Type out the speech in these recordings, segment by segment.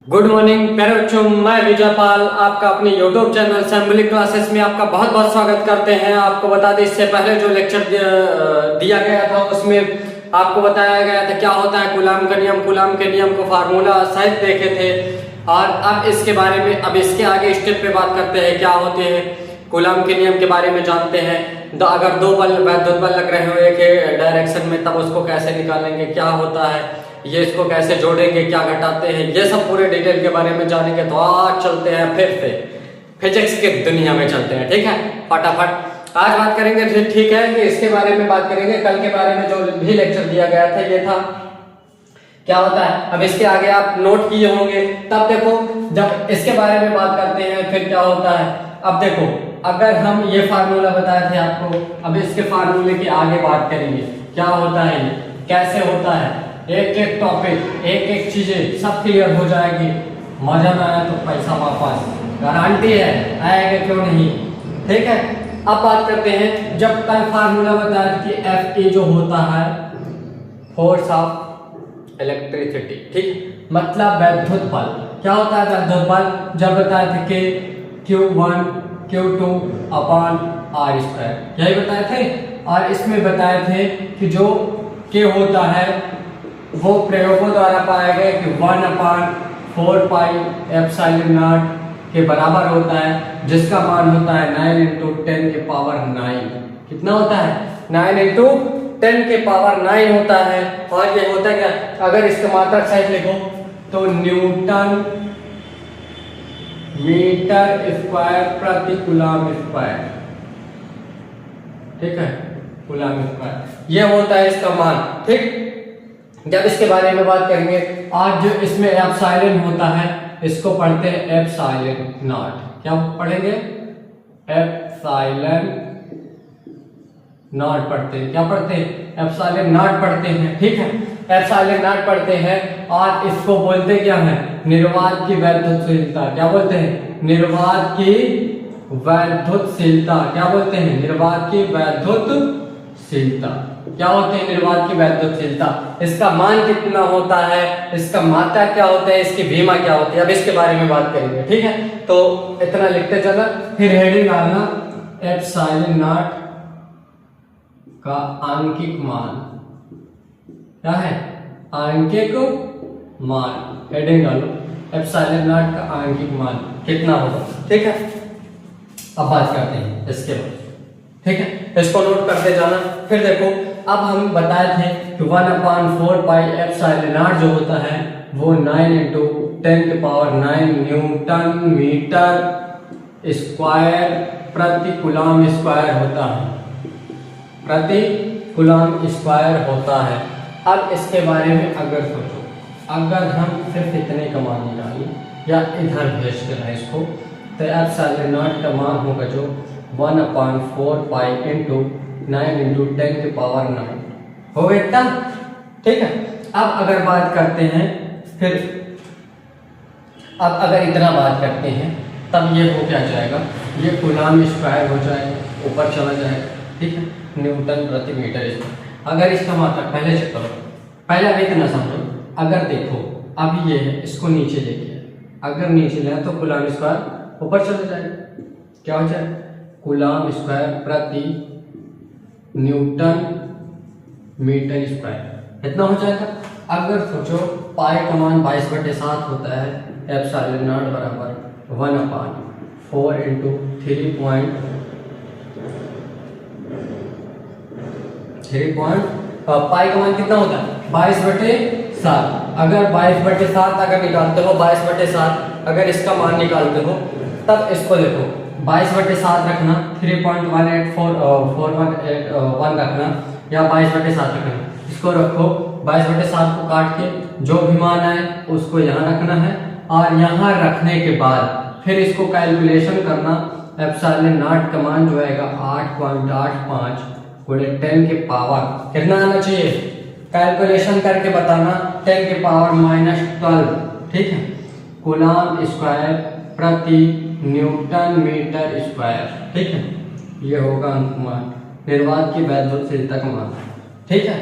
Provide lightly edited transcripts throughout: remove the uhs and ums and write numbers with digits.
Good morning प्यारे बच्चों, मैं विजय पाल आपका अपने यूट्यूब चैनल असेंबली क्लासेस में आपका बहुत बहुत स्वागत करते हैं। आपको बता दें, इससे पहले जो लेक्चर दिया गया था उसमें आपको बताया गया था क्या होता है कूलाम का नियम। कूलाम के नियम को फार्मूला सहित देखे थे और अब इसके बारे में अब इसके आगे स्टेप पे बात करते हैं क्या होते हैं कूलाम के नियम के बारे में जानते हैं। तो अगर दो बल वैद्युत बल लग रहे हो एक डायरेक्शन में, तब उसको कैसे निकालेंगे, क्या होता है ये, इसको कैसे जोड़ेंगे, क्या घटाते हैं, ये सब पूरे डिटेल के बारे में जानेंगे। तो आज चलते हैं फिर से फिजिक्स की दुनिया में चलते हैं, ठीक है। फटाफट आज बात करेंगे, ठीक है, कि इसके बारे में बात करेंगे। कल के बारे में जो भी लेक्चर दिया गया था ये था क्या होता है। अब इसके आगे आप नोट किए होंगे, तब देखो जब इसके बारे में बात करते हैं फिर क्या होता है। अब देखो, अगर हम ये फार्मूला बताए थे आपको, अब इसके फार्मूले के आगे बात करेंगे क्या होता है, ये कैसे होता है। एक एक टॉपिक, एक एक चीजें सब क्लियर हो जाएगी। मजा ना आया तो पैसा वापस, गारंटी है, आएगा क्यों नहीं, ठीक है। अब बात करते हैं, जब कल फार्मूला बताया कि एफ ए जो होता है फोर्स ऑफ इलेक्ट्रिसिटी, ठीक, मतलब वैद्युत बल। क्या होता है वैद्युत बल, जब बताए थे कि Q1 Q2 upon r square, यही बताए थे। और इसमें बताए थे कि जो K होता है वो प्रयोगों द्वारा पाया गया कि 1/4 पाई एप्सिलॉन नॉट के बराबर होता है, जिसका मान होता है 9 × 10 के पावर 9। कितना होता है 9 × 10 के पावर 9 होता है। और ये होता है क्या, अगर इसका मात्रक सहित लिखो तो न्यूटन मीटर स्क्वायर प्रति कूलम स्क्वायर, ठीक है, कूलम स्क्वायर ये होता है इसका मान, ठीक। जब इसके बारे में बात करेंगे, आज जो इसमें एप्सिलॉन होता है इसको पढ़ते हैं एप्सिलॉन नॉट। क्या पढ़ेंगे, एप्सिलॉन नॉट पढ़ते हैं। क्या पढ़ते हैं, एप्सिलॉन नॉट पढ़ते हैं, ठीक है, एप्सिलॉन नॉट पढ़ते हैं। और इसको बोलते क्या है, निर्वात की वैद्युतशीलता। क्या बोलते हैं, निर्वात की वैद्युतशीलता। क्या बोलते हैं, निर्वात की वैद्युतशीलता। क्या होते हैं निर्वात की वैद्युतशीलता, इसका मान कितना होता है, इसका मात्रा क्या होता है, इसकी भीमा क्या होती है। अब इसके बारे में बात करेंगे, ठीक है। तो इतना लिखते चला, फिर हेडिंग डालना एप्सिलॉन नॉट का आंकिक मान। क्या है, आंकिक मान, हेडिंग डालो एप्सिलॉन नॉट का आंकिक मान कितना होगा, ठीक है। अब बात करते हैं इसके बाद, ठीक है, इसको नोट करते जाना। फिर देखो, अब हम बताए थे कि 1/4 पाई एप्सिलॉन नॉट जो होता है वो 9 × 10 के पावर 9 न्यूटन मीटर स्क्वायर प्रति कूलम स्क्वायर होता है, प्रति कूलम स्क्वायर होता है। अब इसके बारे में अगर सोचो, अगर हम सिर्फ इतने का मान निकालें या इधर भेज देना इसको, तो एप्सिलॉन नॉट का मान होगा जो 1/4 पाई × 9 × 10 के पावर 9 हो गया इतना, ठीक है। अब अगर बात करते हैं, फिर अब अगर इतना बात करते हैं तब ये हो क्या जाएगा, ये कूलम स्क्वायर हो जाएगा, ऊपर चला जाएगा, ठीक है, न्यूटन प्रति मीटर स्क्वायर। अगर इसका मात्रक पहले चेक करो, पहले अब इतना समझो। अगर देखो अब ये है, इसको नीचे लेके, अगर नीचे ले तो कूलम स्क्वायर ऊपर चला जाएगा, क्या हो जाएगा, कूलम स्क्वायर प्रति न्यूटन मीटर स्क्वायर, इतना हो जाएगा। अगर सोचो पाई का मान 22/7 होता है, एप्सिलॉन नॉट बराबर 1/4 × 3 पाई का मान कितना होता है 22/7। अगर 22/7 अगर निकालते हो, 22/7 अगर इसका मान निकालते हो, तब इसको देखो 22/7 रखना, 3.18441 रखना, या 22/7 रखना, इसको रखो। 22/7 को काट के जो भी मान आए उसको यहाँ रखना है, और यहाँ रखने के बाद फिर इसको कैलकुलेशन करना। एप्सिलॉन नॉट का मान जो आएगा 8.85 × 10 के पावर कितना आना चाहिए, कैलकुलेशन करके बताना, 10 के पावर -12, ठीक है, कूलम स्क्वायर प्रति न्यूटन मीटर स्क्वायर, ठीक है। ये होगा मान, निर्वात की वैद्युतशीलता का मान, ठीक है।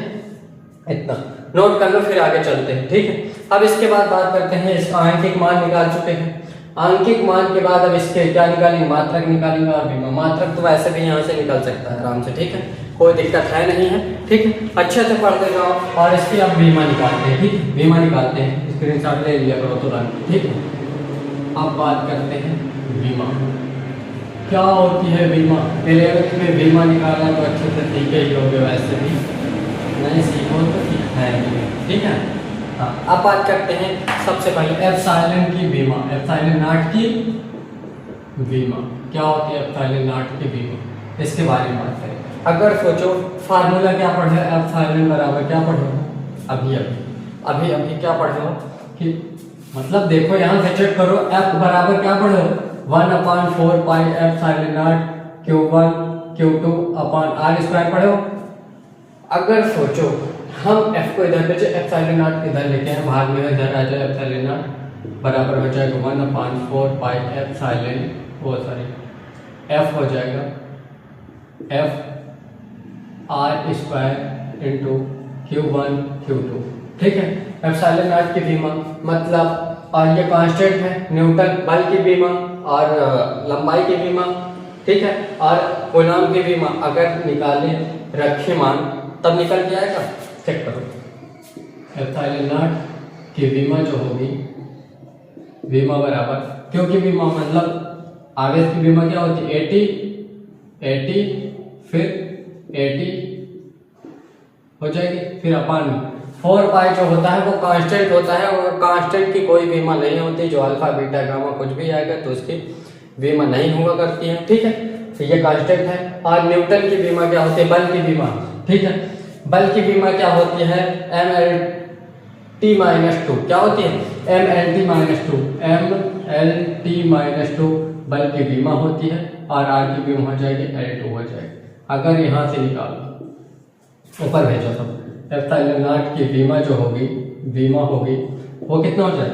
इतना नोट कर लो, फिर आगे चलते हैं, ठीक है। अब इसके बाद बात करते हैं, इसका आंकिक मान निकाल चुके हैं। आंकिक मान के बाद अब इसके क्या निकालेंगे, मात्रक निकालेंगे और बीमा। मात्रक तो वैसे भी यहाँ से निकल सकता है आराम से, ठीक है, कोई दिक्कत है नहीं है, ठीक है, अच्छे से पढ़ते जाओ। और इसकी अब बीमा निकालते हैं, ठीक है, बीमा निकालते हैं, स्क्रीनशॉट ले लिया करो तुरंत, ठीक है। अब बात करते हैं बीमा, क्या होती है बीमा। 11th में बीमा निकालना तो अच्छे से सीखे ही होगे, वैसे भी नहीं सीखो तो सीखना है, ठीक है। हाँ, अब बात करते हैं सबसे पहले एप्सिलॉन की बीमा, एप्सिलॉन नॉट की बीमा। क्या होती है एप्सिलॉन नॉट की बीमा, इसके बारे में बात करें। अगर सोचो फार्मूला क्या पढ़े, एप्सिलॉन बराबर क्या पढ़े अभी क्या पढ़े हो कि मतलब देखो यहाँ से चेक करो, एफ बराबर क्या पढ़े हो 1/4 pi epsilon naught Q1 Q2 upon r square पढ़े हो। अगर सोचो हम एफ को इधर भेजे, एप्सिलॉन नॉट इधर लेके हैं, भाग में इधर आ जाए, एप्सिलॉन नॉट बराबर हो जाएगा 1/4 पाई एप्सिलॉन, वो सॉरी एफ हो जाएगा F R square into Q1 Q2, ठीक है। एप्सिलॉन नॉट की बीमा मतलब, और ये कांस्टेंट है, न्यूटन बल की बीमा और लंबाई की बीमा, ठीक है, और कूलॉम की बीमा अगर निकाले रखे मान तब निकल के आएगा, चेक करो। एप्सिलॉन नॉट की बीमा जो होगी, बीमा बराबर, क्योंकि बीमा मतलब आवेश की बीमा क्या होती है 80 फिर 80 हो जाएगी, फिर अपान 4 पाई जो होता है वो कांस्टेंट होता है, और कांस्टेंट की कोई बीमा नहीं होती, जो अल्फा बीटा गामा कुछ भी आएगा तो उसकी बीमा नहीं हुआ करती है, ठीक है, तो ये कांस्टेंट है। और न्यूटन की बीमा क्या होती है, बल की बीमा, ठीक है, बल की बीमा क्या होती है MLT-2, क्या होती है MLT-2, MLT-2 बल की बीमा होती है, और आर की बीमा हो जाएगी L2 हो जाएगी। अगर यहाँ से निकालो ऊपर भेजो तो एप्सिलॉन नॉट की बीमा जो होगी, बीमा होगी वो कितना हो जाए,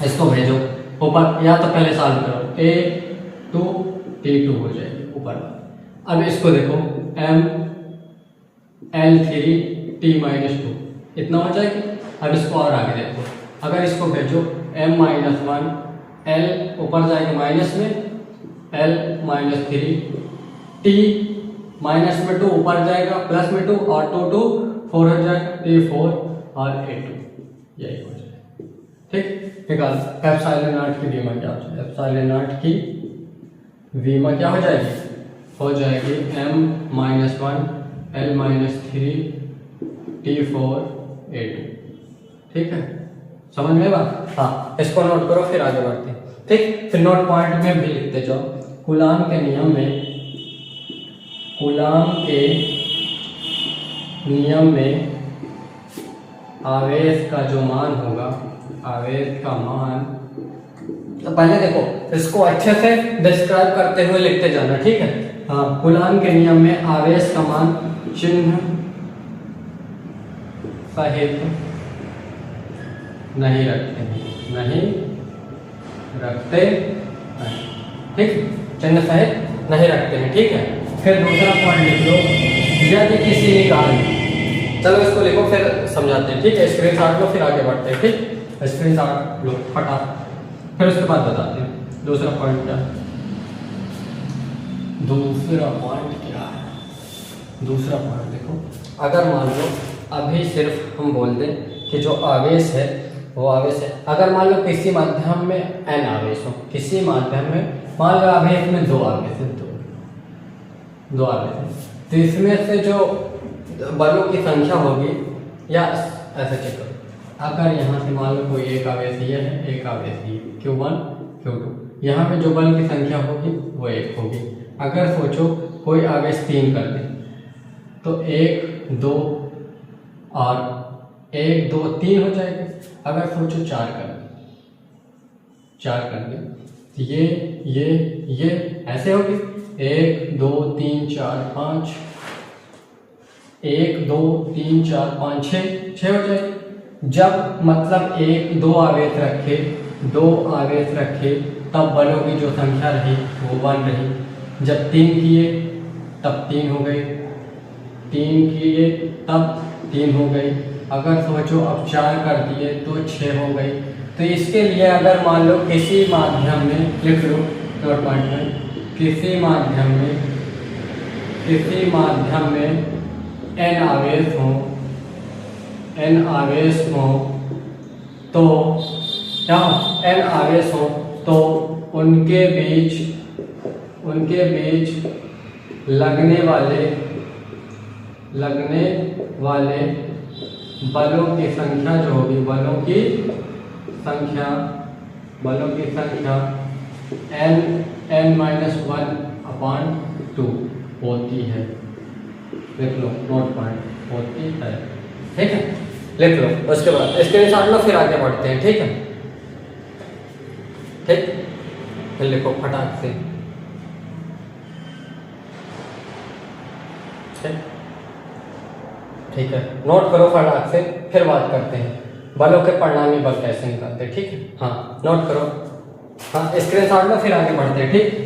इसको भेजो ऊपर, या तो पहले सॉल्व करो, A2 T2 हो जाएगी ऊपर। अब इसको देखो ML3T-2 इतना हो जाएगी। अब इसको और आगे देखो, अगर इसको भेजो M-1 L ऊपर जाएगा माइनस में, L-3 T माइनस में 2 ऊपर जाएगा, प्लस में 2 और 2 4 हो जाएगा, T4 और A2 यही हो जाएगा, ठीक। निकाल एप्सिलॉन नॉट की बीमा क्या हो जाएगी, एप्सिलॉन नॉट की बीमा क्या हो जाएगी, हो जाएगी M-1 L-3 T4 A2, ठीक है, समझ में बात। हाँ, इसको नोट करो फिर आगे बढ़ते हैं, ठीक। फिर नोट पॉइंट में भी लिखते जाओ। कूलॉम के नियम में आवेश का जो मान होगा, आवेश का मान, तो पहले देखो इसको अच्छे से डिस्क्राइब करते हुए लिखते जाना, ठीक है। हाँ, कूलॉम के नियम में आवेश का मान चिन्ह सहित नहीं रखते हैं, ठीक, चिन्ह सहित नहीं रखते हैं, ठीक है। फिर दूसरा पॉइंट लिख लो, यदि किसी निकाल, चलो इसको लिखो फिर समझाते हैं, ठीक है, स्क्रीनशॉट लो फिर आगे बढ़ते हैं, ठीक, स्क्रीनशॉट लो फटा, फिर उसके बाद बताते हैं दूसरा पॉइंट क्या है। दूसरा पॉइंट देखो, अगर मान लो अभी सिर्फ हम बोल दें कि जो आवेश है वो आवेश है, अगर मान लो किसी माध्यम में n आवेश हो, किसी माध्यम में मान लो आवेश में दो आवेश है, दो आवेश है, तो इसमें से जो बलों की संख्या होगी, या ऐसा चेक करो, अगर यहाँ से मान लो कोई एक आवेश ये है, एक आवेश ये Q1 Q2, यहाँ पे जो बल की संख्या होगी वो 1 होगी। अगर सोचो कोई आवेश 3 कर दे तो 1 2 और 1 2 3 हो जाएगी। अगर सोचो 4 कर दे तो ये ऐसे होगी, 1 2 3 4 5, 1 2 3 4 5 6 हो जाएगी। जब मतलब 1 2 आवेश रखे तब बलों की जो संख्या रही वो 1 रही। जब 3 किए तब 3 हो गई, 3 किए तब 3 हो गई। अगर सोचो अब 4 कर दिए तो 6 हो गई। तो इसके लिए अगर मान लो किसी माध्यम में लिख लो डॉट पॉइंट में, किसी माध्यम में n आवेश हो तो क्या n आवेश हो तो उनके बीच लगने वाले बलों की संख्या जो होगी, बलों की संख्या n-1/2 होती है। लिख लो नोट पॉइंट होती है, ठीक है, लिख लो। उसके बाद इसके साथ लो, फिर आगे बढ़ते हैं, ठीक है, ठीक, फिर लिखो फटाक से, ठीक है, नोट करो फटाक से, फिर बात करते हैं बलों के परिणामी बल कैसे निकालते हैं, ठीक है। हाँ नोट करो, हाँ स्क्रीनशॉट लो, फिर आगे बढ़ते हैं, ठीक।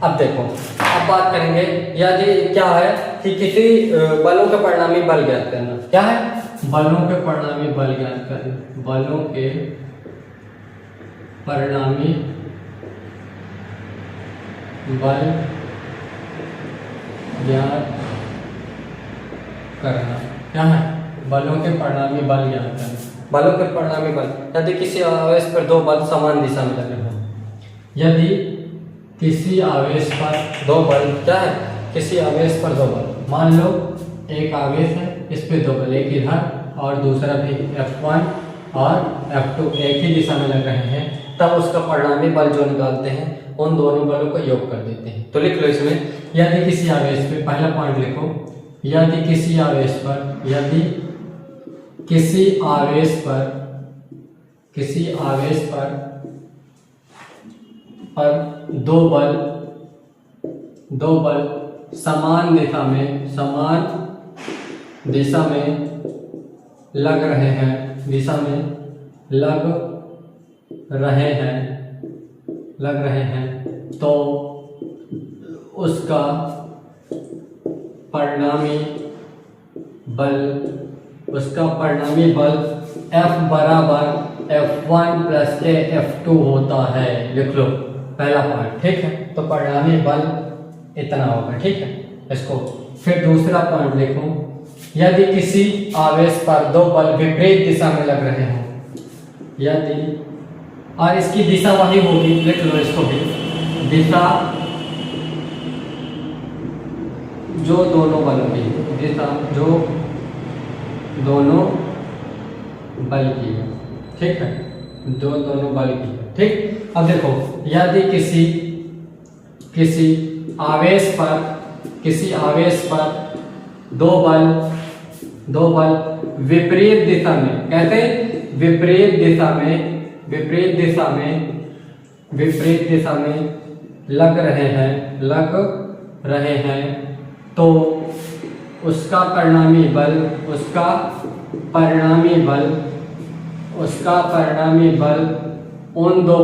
अब देखो, अब बात करेंगे यदि क्या है कि किसी बलों के परिणामी बल ज्ञात करना। क्या है? बलों के परिणामी बल ज्ञात करना। बलों के परिणामी बल ज्ञात करना। क्या है? बलों के परिणामी बल ज्ञात करना। बलों के परिणामी बल, यदि किसी आवेश पर दो बल समान दिशा में लगे हों, यदि किसी आवेश पर दो बल, क्या है, किसी आवेश पर दो बल, मान लो एक आवेश है, इस पे दो बल, एक इधर और दूसरा भी F1 और F2 एक ही दिशा में लग रहे हैं, तब उसका परिणामी बल जो निकालते हैं उन दोनों बलों को योग कर देते हैं। तो लिख लो इसमें, यदि किसी आवेश पे, पहला पॉइंट लिखो, यदि किसी आवेश पर दो बल समान दिशा में लग रहे हैं तो उसका परिणामी बल F बराबर F1 प्लस के F2 होता है। लिख लो पहला पॉइंट, ठीक है। तो परिणामी बल इतना होगा, ठीक है, इसको। फिर दूसरा पॉइंट लिखो, यदि किसी आवेश पर दो बल विपरीत दिशा में लग रहे हों, यदि, और इसकी दिशा वही होगी, लिख लो इसको भी, दिशा जो दोनों बलों की, दिशा जो दोनों बल की है, ठीक है, जो दोनों बल की है, ठीक। अब देखो, यदि किसी आवेश पर दो बल विपरीत दिशा में, कहते हैं विपरीत दिशा में लग रहे हैं तो उसका परिणामी बल उन दो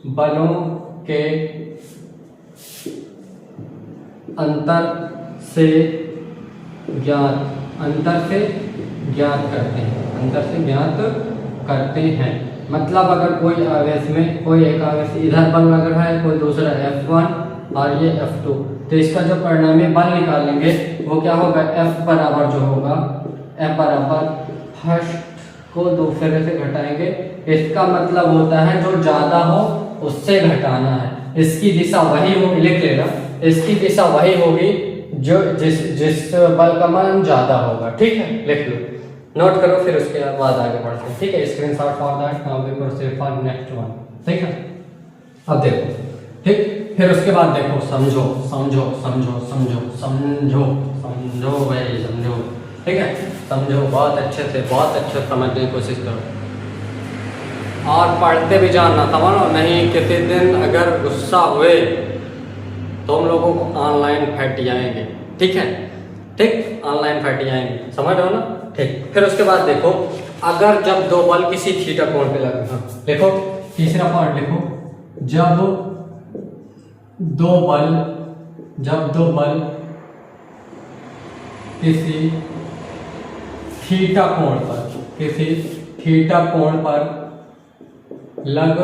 बलों के अंतर से ज्ञात करते हैं। मतलब अगर कोई आवेश में कोई एक आवेश इधर बल लग रहा है, कोई दूसरा F1 और ये F2, तो इसका जो परिणामी बल निकालेंगे वो क्या होगा, F बराबर जो होगा, F बराबर फर्स्ट को दूसरे से घटाएंगे, इसका मतलब होता है जो ज्यादा हो उससे घटाना है। इसकी दिशा वही होगी, लिख लेना, इसकी दिशा वही होगी जो जिस बल का मान ज्यादा होगा, ठीक है, लिख लो, नोट करो, फिर उसके बाद आगे बढ़ते हैं, ठीक है। Screenshot for that, now we proceed for next one, ठीक है। अब देखो, ठीक, फिर उसके बाद देखो, समझो भाई, समझो, ठीक है, समझो बहुत अच्छे से, बहुत अच्छे समझने की कोशिश करो और पढ़ते भी जानना, समझो नहीं किसी दिन अगर गुस्सा हुए तो हम लोगों को ऑनलाइन फैटी आएंगे, ठीक है, ठीक, ऑनलाइन फैटी आएंगे, समझ रहे हो ना, ठीक। फिर उसके बाद देखो, अगर जब दो बल किसी थीटा कोण पे लगे, हाँ देखो तीसरा पॉइंट लिखो, जब जब दो बल किसी थीटा कोण पर लग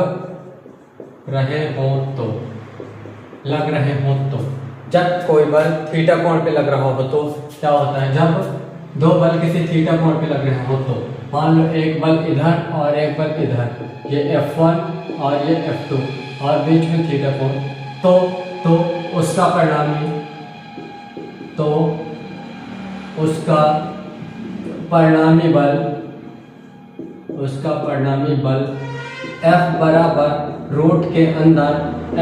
रहे हों तो जब कोई बल थीटा कोण पे लग रहा हो तो क्या होता है, जब दो बल किसी थीटा कोण पे लग रहे हो तो मान लो एक बल इधर और एक बल इधर, ये F1 और ये F2 और बीच में थीटा कोण, तो उसका परिणामी बल F बराबर रूट के अंदर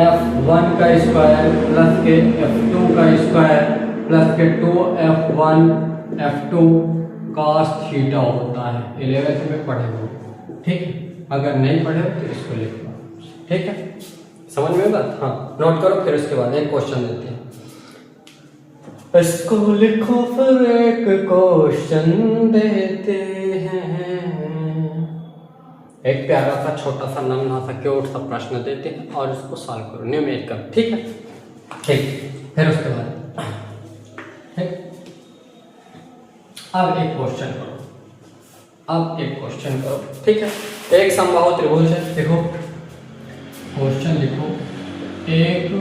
F1 का स्क्वायर प्लस के F2 का स्क्वायर प्लस के 2F1 F2 cos थीटा होता है। 11th में पढ़े हो, ठीक है। अगर नहीं पढ़े हो तो इसको लिख लो, ठीक है। समझ में बात? हाँ, नोट करो, फिर उसके बाद एक क्वेश्चन देते हैं। इसको लिखो फिर एक क्वेश्चन देते हैं। एक प्यारा सा छोटा सा नन्हा सा क्यूट सा प्रश्न देते हैं और इसको सॉल्व करो न्यूमेरिकल, ठीक है। ठीक, फिर उसके बाद अब एक क्वेश्चन करो, ठीक है। एक समबाहु त्रिभुज है, देखो क्वेश्चन लिखो। एक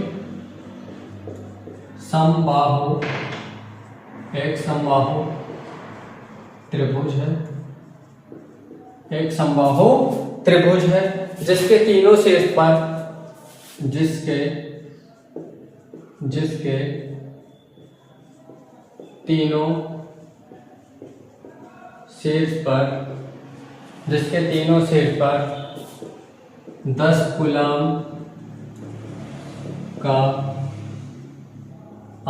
समबाहु त्रिभुज है जिसके तीनों शीर्ष पर जिसके तीनों शीर्ष पर 10 कूलम का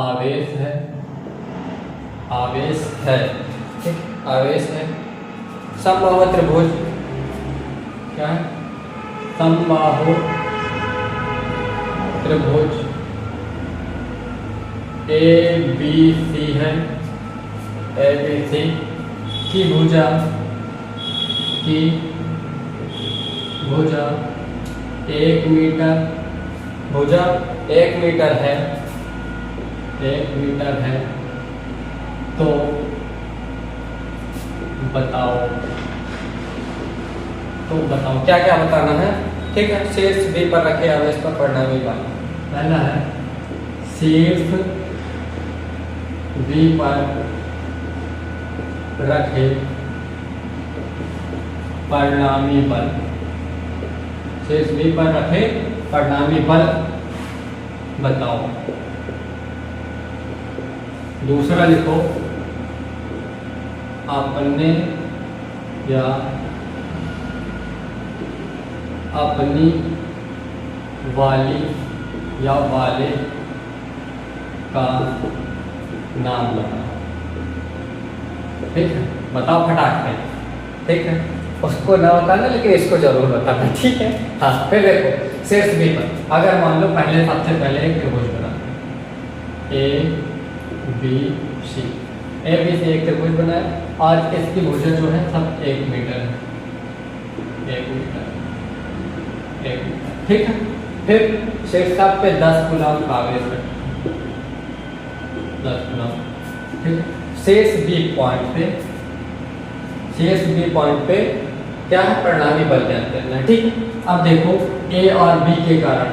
आवेश है। समबाहु त्रिभुज क्या है? समबाहु त्रिभुज ABC है। ABC की भुजा 1 मीटर, भुजा 1 मीटर है, तो बताओ क्या क्या बताना है, ठीक है। शीर्ष B पर रखे आवेश पर परिणामी बल। पहला है शीर्ष B पर रखे परिणामी बल, शीर्ष B पर रखे परिणामी बल बताओ। दूसरा लिखो अपने या अपनी वाली या वाले का नाम बताओ, ठीक है। बताओ फटाक से, ठीक है। उसको ना बताना लेकिन इसको जरूर बताना, ठीक है। हाँ, फिर देखो शीर्ष B पर अगर मान लो सबसे पहले एक त्रिभुज बना ABC, एक त्रिभुज बनाया और इसकी भुजा जो है सब 1 मीटर है, 1 मीटर, ठीक है। फिर शीर्ष पे 10 कूलम का आवेश है, 10 कूलम, ठीक है। शीर्ष B पॉइंट पे क्या है? परिणामी बल ज्ञात करना है, ठीक है। अब देखो A और B के कारण,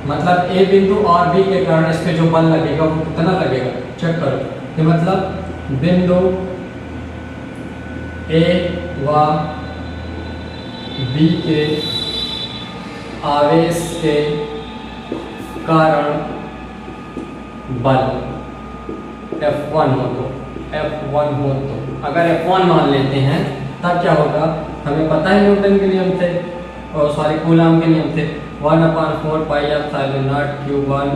मतलब A बिंदु और B के कारण इस पे जो बल लगेगा वो कितना लगेगा चेक करो। ये मतलब बिंदु A व B के आवेश के कारण बल F1 हो तो अगर F1 मान लेते हैं तब क्या होगा? हमें पता है न्यूटन के नियम से और कूलम के नियम से 1/4 pi epsilon naught Q1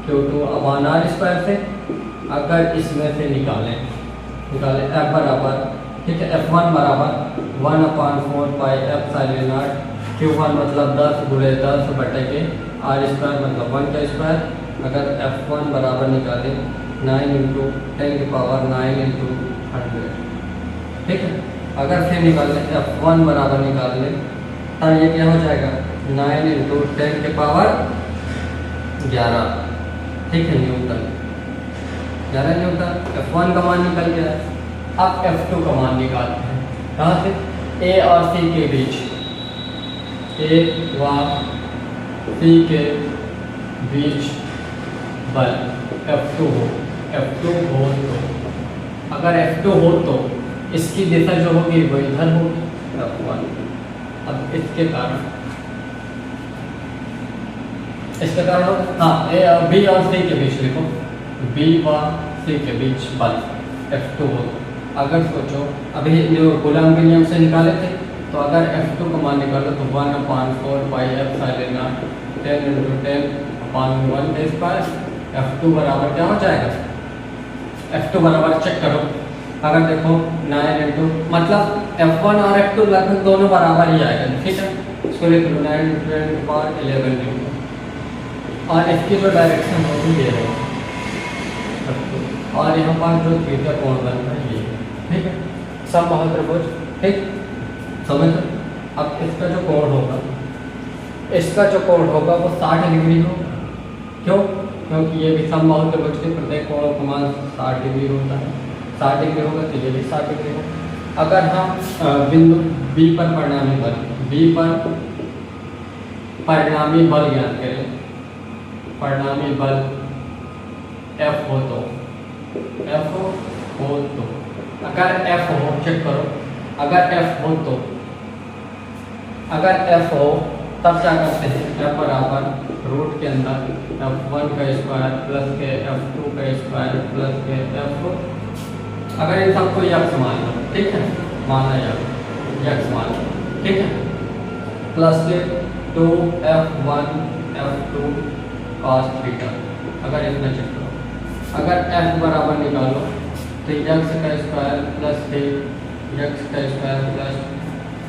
Q2 upon R square से। अगर इसमें से निकालें F बराबर, ठीक है, F1 बराबर 1/4 पाई एप्सिलॉन नॉट Q1 मतलब 10 गुणे 10 बटे के R स्क्वायर मतलब 1 का स्क्वायर। अगर F1 बराबर निकालें 9 × 10⁹ 9 × 100, ठीक है। अगर फिर निकाल लें F1 बराबर निकाल लें तब ये क्या हो जाएगा 9 × 10⁻⁴ 11, ठीक है, न्यूटन। 11 न्यूटन। F1 का मान निकल गया। अब F2 का मान निकालते हैं। कहाँ से? A और C के बीच, A व C के बीच बल F2 हो। F2 हो तो, अगर F2 हो तो इसकी दिशा जो होगी वो इधर होगी, F1। अब इसके कारण हाँ, B और C के बीच लिखो, B व C के बीच बल F2 हो। अगर सोचो अभी जो कूलम के नियम से निकाले थे, तो अगर F2 का मान निकालो तो 1/4 पाई एप्सिलॉन नॉट 10 × 10/1 F2 बराबर क्या हो जाएगा? F2 बराबर चेक करो, अगर देखो 9 × मतलब F1 और F2 लगभग दोनों बराबर ही आएगा, ठीक है। इसको लिख लो 9 × 10⁻11 न्यूटन, और इसकी जो डायरेक्शन होगी ये है F2, और यहाँ पर जो थीटा कोण बन रहा है ये, ठीक है, समबाहुत्रिभुज, ठीक, समझ। अब इसका जो कोण होगा, वो 60 डिग्री होगा। क्यों? क्योंकि ये भी समबाहुत्रिभुज के प्रत्येक कोणों का मान 60 डिग्री होता है। 60 डिग्री होगा तो ये भी 60 डिग्री होगा। अगर हम बिंदु B पर परिणामी बल ज्ञात करें, परिणामी बल F हो तो, अगर F हो, चेक करो, अगर F हो तब क्या करते हैं? F बराबर रूट के अंदर F1 का स्क्वायर प्लस के F2 का स्क्वायर प्लस के F, अगर इन सबको यक्स मान लो, ठीक है, माना यक्स मान लो, ठीक है, प्लस के 2F1 F2 cos थीटा। अगर इसमें चेक करो, अगर F बराबर निकालो तो यक्स का स्क्वायर प्लस के यक्स का square plus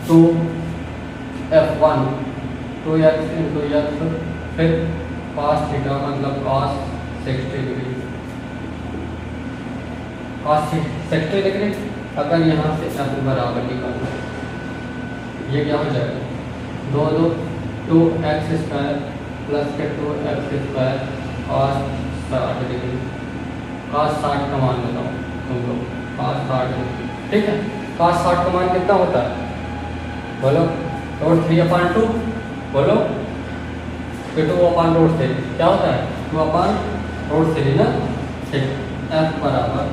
2F1 2x × x, फिर cos थीटा मतलब cos 60 डिग्री, cos 60 डिग्री। अगर यहाँ से F बराबर निकालो, ये क्या हो जाएगा? 2x² प्लस के 2x² cos 60 डिग्री, cos 60 का मान बताओ तुम लोग, cos 60 डिग्री, ठीक है। cos 60 का मान कितना होता है? बोलो, √3/2, बोलो, 2/√3 क्या होता है? 2/√3 ना, ठीक। F बराबर,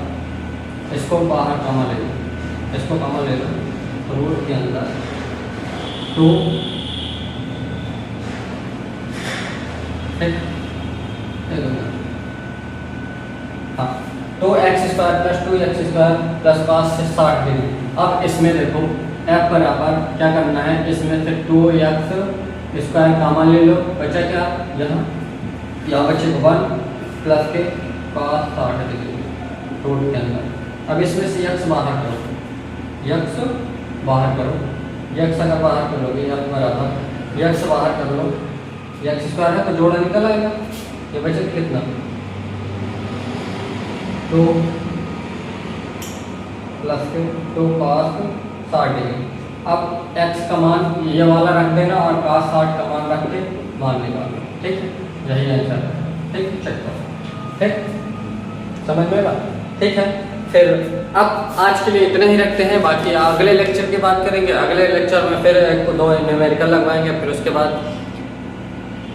इसको बाहर कॉमन ले लो, इसको कॉमन ले लो, रूट के अंदर 2, ठीक, हाँ, 2x² plus 2x² plus cos 60 degree. अब इसमें देखो F बराबर क्या करना है, इसमें से 2x² कॉमन ले लो, बचा क्या? यहाँ बचे 1 प्लस के cos 60 डिग्री रूट के अंदर। अब इसमें से x बाहर करो, x अगर बाहर करोगे F बराबर x बाहर कर लो, x² है तो जोड़ा निकल आएगा, ये बचे कितना? 2 प्लस के 2 cos 60 डिग्री। अब x का मान ये वाला रख देना और cos 60 का मान रख के मान निकालो, ठीक है, यही आंसर है, ठीक, चेक करो, ठीक, समझ में बात, ठीक है। फिर अब आज के लिए इतना ही रखते हैं, बाकी अगले लेक्चर की बात करेंगे। अगले लेक्चर में फिर 1-2 न्यूमेरिकल लगवाएंगे, फिर उसके बाद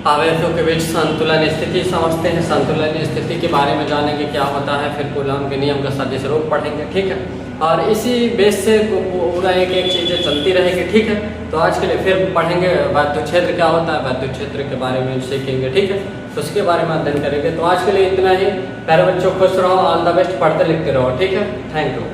आवेशों के बीच संतुलन स्थिति समझते हैं, संतुलन स्थिति के बारे में जानेंगे क्या होता है, फिर कूलॉम के नियम का सदिश रूप पढ़ेंगे, ठीक है। और इसी बेस से पूरा एक चीज़ें चलती रहेगी, ठीक है। तो आज के लिए फिर पढ़ेंगे वैद्युत क्षेत्र क्या होता है, वैद्युत क्षेत्र के बारे में सीखेंगे, ठीक है, तो उसके बारे में अध्ययन करेंगे। तो आज के लिए इतना ही। प्यारे बच्चों, खुश रहो, ऑल द बेस्ट, पढ़ते लिखते रहो, ठीक है, थैंक यू।